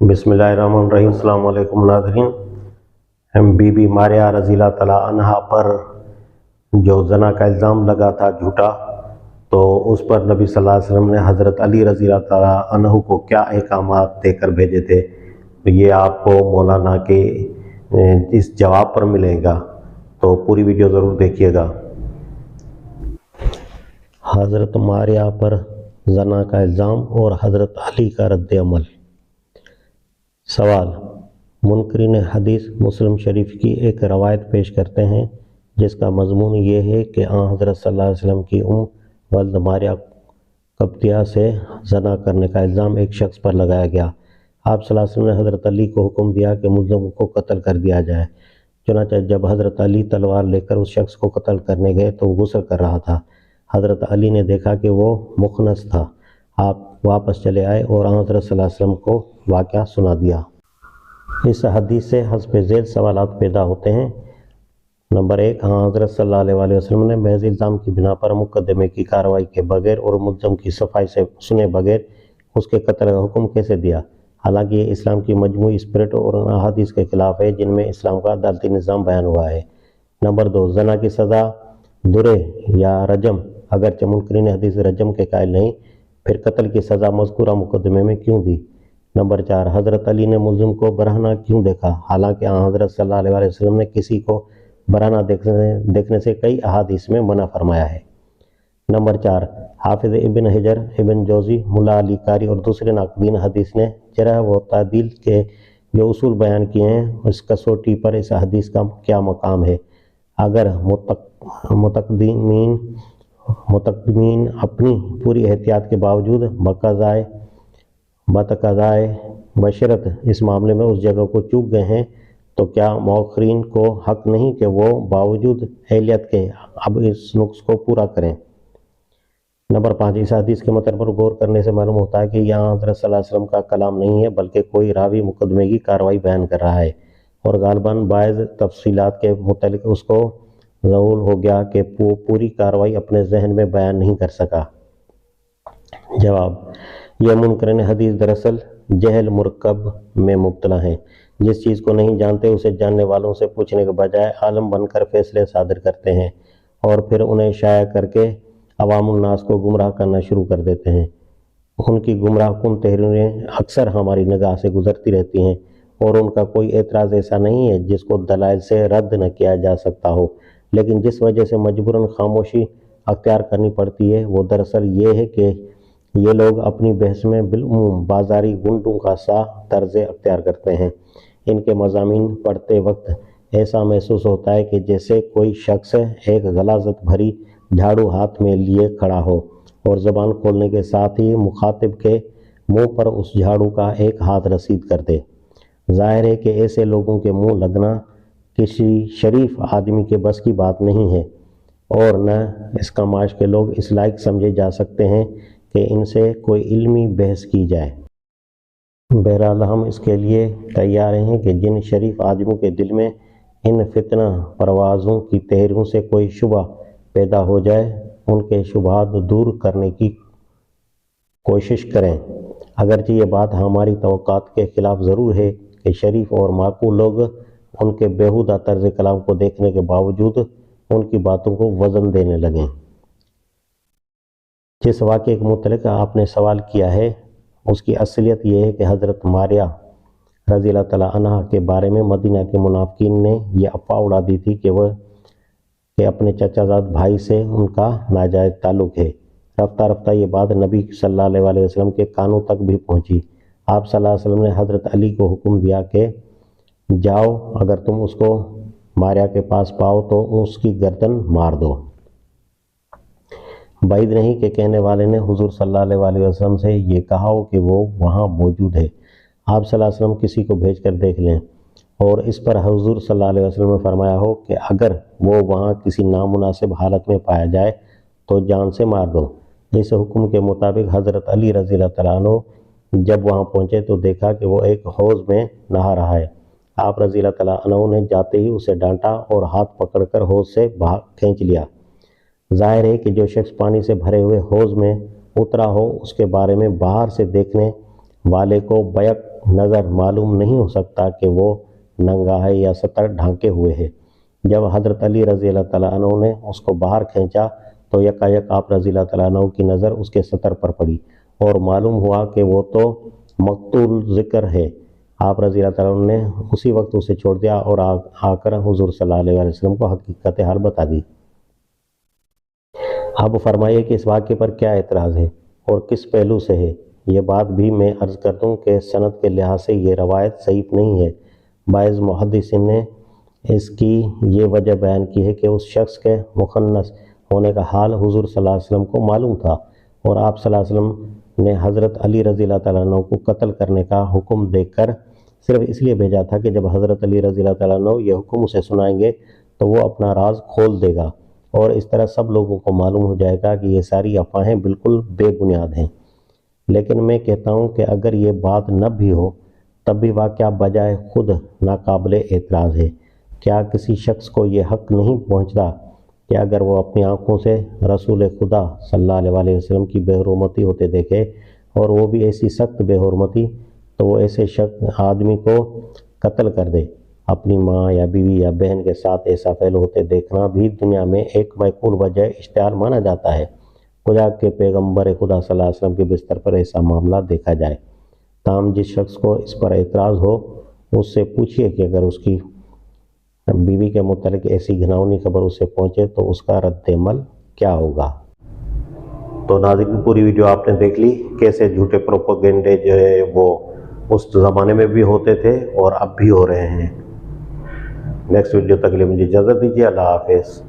بسم اللہ الرحمن الرحیم۔ السلام علیکم ناظرین۔ ہم بی بی ماریہ رضی اللہ تعالیٰ عنہا پر جو زنا کا الزام لگا تھا جھوٹا، تو اس پر نبی صلی اللہ علیہ وسلم نے حضرت علی رضی اللہ تعالیٰ عنہ کو کیا احکامات دے کر بھیجے تھے، تو یہ آپ کو مولانا کے اس جواب پر ملے گا، تو پوری ویڈیو ضرور دیکھیے گا۔ حضرت ماریہ پر زنا کا الزام اور حضرت علی کا رد عمل۔ سوال: منکرین حدیث مسلم شریف کی ایک روایت پیش کرتے ہیں جس کا مضمون یہ ہے کہ آن حضرت صلی اللہ علیہ وسلم کی ولد ماریہ قبطیہ سے زنا کرنے کا الزام ایک شخص پر لگایا گیا۔ آپ صلی اللہ علیہ وسلم نے حضرت علی کو حکم دیا کہ ملزم کو قتل کر دیا جائے۔ چنانچہ جب حضرت علی تلوار لے کر اس شخص کو قتل کرنے گئے تو وہ غسل کر رہا تھا۔ حضرت علی نے دیکھا کہ وہ مخنث تھا۔ آپ واپس چلے آئے اور آن حضرت صلی اللہ علیہ وسلم کو واقعہ سنا دیا۔ اس حدیث سے حسب ذیل سوالات پیدا ہوتے ہیں۔ نمبر 1، حضرت صلی اللہ علیہ وسلم نے محض الزام کی بنا پر مقدمے کی کارروائی کے بغیر اور ملزم کی صفائی سے سنے بغیر اس کے قتل کا حکم کیسے دیا؟ حالانکہ یہ اسلام کی مجموعی اسپرٹ اور ان احادیث کے خلاف ہے جن میں اسلام کا عدالتی نظام بیان ہوا ہے۔ نمبر 2، زنا کی سزا درے یا رجم، اگرچہ منکرین حدیث رجم کے قائل نہیں، پھر قتل کی سزا مذکورہ مقدمے میں کیوں دی؟ نمبر 4، حضرت علی نے ملزم کو برہنہ کیوں دیکھا، حالانکہ حضرت صلی اللہ علیہ وسلم نے کسی کو برہنہ دیکھنے سے کئی احادیث میں منع فرمایا ہے۔ نمبر 4، حافظ ابن حجر، ابن جوزی، ملا علی قاری اور دوسرے ناقدین حدیث نے جرح و تعدیل کے جو اصول بیان کیے ہیں، اس کسوٹی پر اس حدیث کا کیا مقام ہے؟ اگر متقدمین اپنی پوری احتیاط کے باوجود بتقاضائے بشرت اس معاملے میں اس جگہ کو چوک گئے ہیں، تو کیا مؤخرین کو حق نہیں کہ وہ باوجود اہلیت کے اب اس نقص کو پورا کریں؟ نمبر 5، اس حدیث کے متن پر غور کرنے سے معلوم ہوتا ہے کہ یہاں حضرت صلی اللہ علیہ وسلم کا کلام نہیں ہے، بلکہ کوئی راوی مقدمے کی کارروائی بیان کر رہا ہے، اور غالباً بعض تفصیلات کے متعلق اس کو ظہور ہو گیا کہ وہ پوری کارروائی اپنے ذہن میں بیان نہیں کر سکا۔ جواب: یہ منکرین حدیث دراصل جہل مرکب میں مبتلا ہیں۔ جس چیز کو نہیں جانتے اسے جاننے والوں سے پوچھنے کے بجائے عالم بن کر فیصلے صادر کرتے ہیں، اور پھر انہیں شائع کر کے عوام الناس کو گمراہ کرنا شروع کر دیتے ہیں۔ ان کی گمراہ کن تحریریں اکثر ہماری نگاہ سے گزرتی رہتی ہیں، اور ان کا کوئی اعتراض ایسا نہیں ہے جس کو دلائل سے رد نہ کیا جا سکتا ہو، لیکن جس وجہ سے مجبوراً خاموشی اختیار کرنی پڑتی ہے وہ دراصل یہ ہے کہ یہ لوگ اپنی بحث میں بالعموم بازاری گنڈوں کا سا طرز اختیار کرتے ہیں۔ ان کے مضامین پڑھتے وقت ایسا محسوس ہوتا ہے کہ جیسے کوئی شخص ایک غلاظت بھری جھاڑو ہاتھ میں لیے کھڑا ہو اور زبان کھولنے کے ساتھ ہی مخاطب کے منہ پر اس جھاڑو کا ایک ہاتھ رسید کر دے۔ ظاہر ہے کہ ایسے لوگوں کے منہ لگنا کسی شریف آدمی کے بس کی بات نہیں ہے، اور نہ اس کماش کے لوگ اس لائق سمجھے جا سکتے ہیں کہ ان سے کوئی علمی بحث کی جائے۔ بہرحال ہم اس کے لیے تیار ہیں کہ جن شریف آدمیوں کے دل میں ان فتنہ پروازوں کی تحریروں سے کوئی شبہ پیدا ہو جائے، ان کے شبہات دور کرنے کی کوشش کریں۔ اگرچہ یہ بات ہماری توقعات کے خلاف ضرور ہے کہ شریف اور معقول لوگ ان کے بیہودہ طرز کلام کو دیکھنے کے باوجود ان کی باتوں کو وزن دینے لگیں۔ جس واقعے کے متعلق آپ نے سوال کیا ہے اس کی اصلیت یہ ہے کہ حضرت ماریہ رضی اللہ تعالیٰ عنہا کے بارے میں مدینہ کے منافقین نے یہ افواہ اڑا دی تھی کہ اپنے چچا زاد بھائی سے ان کا ناجائز تعلق ہے۔ رفتہ رفتہ یہ بات نبی صلی اللہ علیہ وسلم کے کانوں تک بھی پہنچی۔ آپ صلی اللہ علیہ وسلم نے حضرت علی کو حکم دیا کہ جاؤ، اگر تم اس کو ماریہ کے پاس پاؤ تو اس کی گردن مار دو۔ بعید نہیں کہ کہنے والے نے حضور صلی اللہ علیہ وسلم سے یہ کہا ہو کہ وہ وہاں موجود ہے۔ آپ صلی اللہ علیہ وسلم کسی کو بھیج کر دیکھ لیں، اور اس پر حضور صلی اللہ علیہ وسلم نے فرمایا ہو کہ اگر وہ وہاں کسی نامناسب حالت میں پایا جائے تو جان سے مار دو۔ اس حکم کے مطابق حضرت علی رضی اللہ تعالیٰ عنہ جب وہاں پہنچے تو دیکھا کہ وہ ایک حوض میں نہا رہا ہے۔ آپ رضی اللہ تعالیٰ عنہ نے جاتے ہی اسے ڈانٹا اور ہاتھ پکڑ کر حوض سے باہر کھینچ لیا۔ ظاہر ہے کہ جو شخص پانی سے بھرے ہوئے حوض میں اترا ہو اس کے بارے میں باہر سے دیکھنے والے کو بیک نظر معلوم نہیں ہو سکتا کہ وہ ننگا ہے یا ستر ڈھانکے ہوئے ہے۔ جب حضرت علی رضی اللہ تعالیٰ عنہ نے اس کو باہر کھینچا تو یکایک آپ رضی اللہ تعالیٰ عنہ کی نظر اس کے ستر پر پڑی اور معلوم ہوا کہ وہ تو مقتول ذکر ہے۔ آپ رضی اللہ تعالیٰ عنہ نے اسی وقت اسے چھوڑ دیا اور آ کر حضور صلی اللہ علیہ وسلم کو حقیقت حال بتا دی۔ اب فرمائیے کہ اس واقعے پر کیا اعتراض ہے اور کس پہلو سے ہے۔ یہ بات بھی میں عرض کر دوں کہ سند کے لحاظ سے یہ روایت صحیح نہیں ہے۔ بعض محدثین نے اس کی یہ وجہ بیان کی ہے کہ اس شخص کے مخنث ہونے کا حال حضور صلی اللہ علیہ وسلم کو معلوم تھا اور آپ صلی اللہ علیہ وسلم نے حضرت علی رضی اللہ تعالیٰ عنہ کو قتل کرنے کا حکم دے کر صرف اس لیے بھیجا تھا کہ جب حضرت علی رضی اللہ تعالیٰ عنہ یہ حکم اسے سنائیں گے تو وہ اپنا راز کھول دے گا اور اس طرح سب لوگوں کو معلوم ہو جائے گا کہ یہ ساری افواہیں بالکل بے بنیاد ہیں۔ لیکن میں کہتا ہوں کہ اگر یہ بات نہ بھی ہو تب بھی واقعہ بجائے خود ناقابل اعتراض ہے۔ کیا کسی شخص کو یہ حق نہیں پہنچتا کہ اگر وہ اپنی آنکھوں سے رسول خدا صلی اللہ علیہ وسلم کی بے حرمتی ہوتے دیکھے اور وہ بھی ایسی سخت بے حرمتی تو وہ ایسے شخص آدمی کو قتل کر دے؟ اپنی ماں یا بیوی یا بہن کے ساتھ ایسا فعل ہوتے دیکھنا بھی دنیا میں ایک معقول وجہ اشتعال مانا جاتا ہے۔ خدا کے پیغمبر خدا صلی اللہ علیہ وسلم کے بستر پر ایسا معاملہ دیکھا جائے۔ تاہم جس شخص کو اس پر اعتراض ہو اس سے پوچھئے کہ اگر اس کی بیوی کے متعلق ایسی گھناؤنی خبر اسے پہنچے تو اس کا رد عمل کیا ہوگا؟ تو ناظرین پوری ویڈیو آپ نے دیکھ لی، کیسے جھوٹے پروپیگنڈے جو ہے وہ اس زمانے میں بھی ہوتے تھے اور اب بھی ہو رہے ہیں۔ نیکسٹ ویڈیو تک کے لیے مجھے اجازت دیجیے۔ اللہ حافظ۔